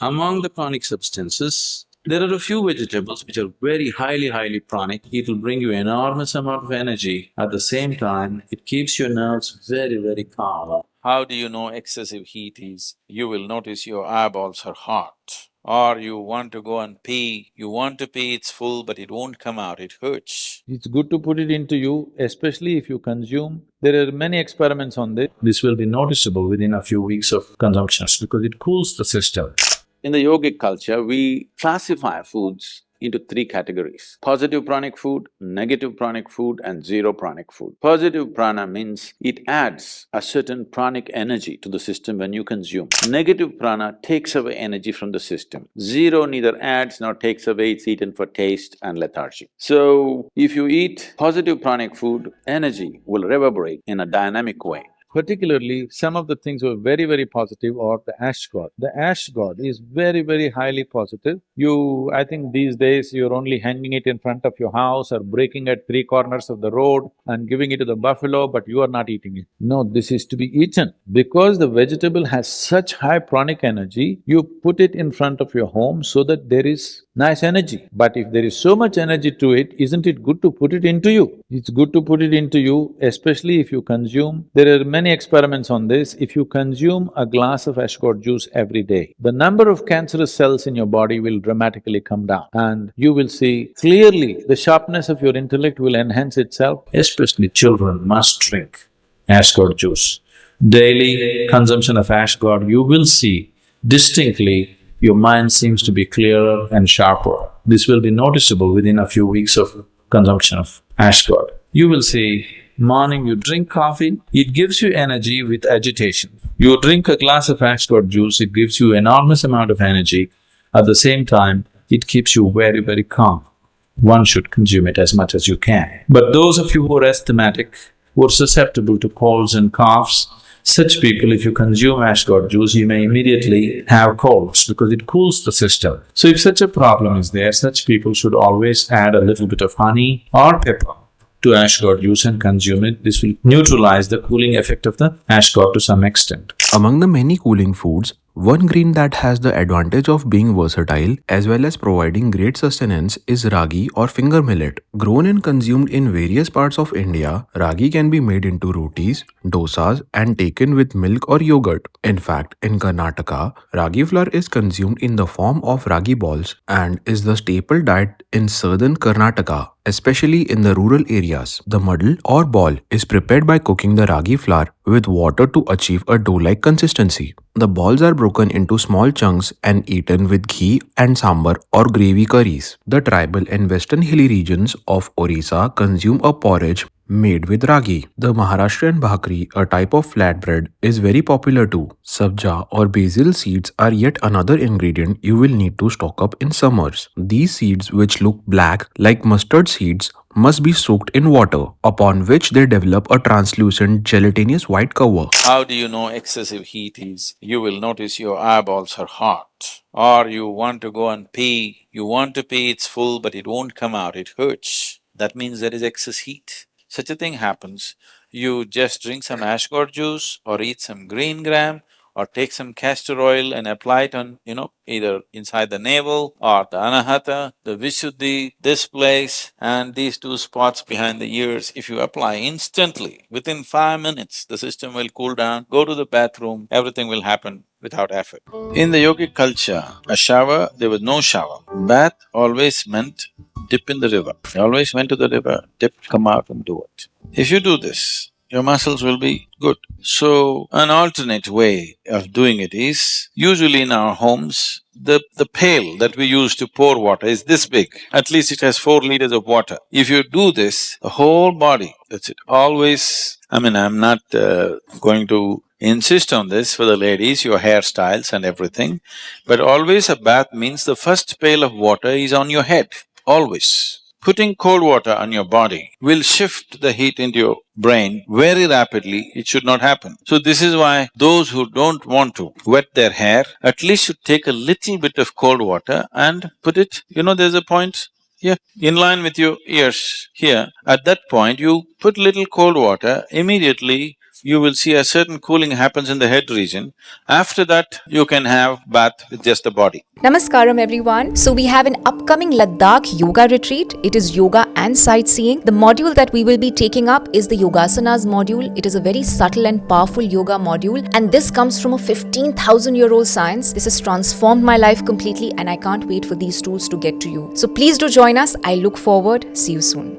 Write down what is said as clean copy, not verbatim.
Among the pranic substances, there are a few vegetables which are very highly pranic. It will bring you enormous amount of energy. At the same time, it keeps your nerves very calm. How do you know excessive heat is? You will notice your eyeballs are hot. Or you want to go and pee, you want to pee, it's full but it won't come out, it hurts. It's good to put it into you, especially if you consume. There are many experiments on this. This will be noticeable within a few weeks of consumption because it cools the system. In the yogic culture, we classify foods into three categories: positive pranic food, negative pranic food and zero pranic food. Positive prana means it adds a certain pranic energy to the system when you consume. Negative prana takes away energy from the system. Zero neither adds nor takes away, it's eaten for taste and lethargy. So, if you eat positive pranic food, energy will reverberate in a dynamic way. Particularly, some of the things were very positive are the ash god. The ash god is very highly positive. I think these days you're only hanging it in front of your house or breaking at three corners of the road and giving it to the buffalo, but you are not eating it. No, this is to be eaten. Because the vegetable has such high pranic energy, you put it in front of your home so that there is nice energy. But if there is so much energy to it, isn't it good to put it into you? It's good to put it into you, especially if you consume. There are many experiments on this. If you consume a glass of ashgod juice every day, the number of cancerous cells in your body will dramatically come down and you will see clearly the sharpness of your intellect will enhance itself. Especially children must drink ashgod juice. Daily consumption of ashgod, you will see distinctly your mind seems to be clearer and sharper. This will be noticeable within a few weeks of consumption of ashgod. You will see, morning you drink coffee, it gives you energy with agitation. You drink a glass of ashgod juice, it gives you enormous amount of energy. At the same time, it keeps you very calm. One should consume it as much as you can. But those of you who are asthmatic, who are susceptible to colds and coughs, such people, if you consume ashgod juice, you may immediately have colds because it cools the system. So if such a problem is there, such people should always add a little bit of honey or pepper to ashgod juice and consume it. This will neutralize the cooling effect of the ashgod to some extent. Among the many cooling foods, one grain that has the advantage of being versatile as well as providing great sustenance is ragi or finger millet. Grown and consumed in various parts of India, ragi can be made into rotis, dosas and taken with milk or yogurt. In fact, in Karnataka, ragi flour is consumed in the form of ragi balls and is the staple diet in southern Karnataka, especially in the rural areas. The muddle or ball is prepared by cooking the ragi flour with water to achieve a dough-like consistency. The balls are broken into small chunks and eaten with ghee and sambhar or gravy curries. The tribal and western hilly regions of Orissa consume a porridge made with ragi. The Maharashtrian bakhri, a type of flatbread, is very popular too. Sabja or basil seeds are yet another ingredient you will need to stock up in summers. These seeds, which look black like mustard seeds, must be soaked in water, upon which they develop a translucent gelatinous white cover. How do you know excessive heat is? You will notice your eyeballs are hot. Or you want to go and pee, you want to pee, it's full but it won't come out, it hurts. That means there is excess heat. Such a thing happens, you just drink some ashgod juice or eat some green gram or take some castor oil and apply it on, either inside the navel or the anahata, the vishuddhi, this place and these two spots behind the ears. If you apply instantly, within 5 minutes, the system will cool down, go to the bathroom, everything will happen without effort. In the yogic culture, a shower, there was no shower. Bath always meant dip in the river. They always went to the river, dip, come out and do it. If you do this, your muscles will be good. So, an alternate way of doing it is, usually in our homes, the pail that we use to pour water is this big. At least it has 4 liters of water. If you do this, the whole body, that's it, always… I'm not going to insist on this for the ladies, your hairstyles and everything, but always a bath means the first pail of water is on your head, always. Putting cold water on your body will shift the heat into your brain very rapidly, it should not happen. So this is why those who don't want to wet their hair, at least should take a little bit of cold water and put it, there's a point here, in line with your ears here. At that point, you put little cold water, immediately you will see a certain cooling happens in the head region. After that, you can have bath with just the body. Namaskaram everyone. So we have an upcoming Ladakh yoga retreat. It is yoga and sightseeing. The module that we will be taking up is the Yogasanas module. It is a very subtle and powerful yoga module, and this comes from a 15,000-year-old science. This has transformed my life completely, and I can't wait for these tools to get to you. So please do join us. I look forward. See you soon.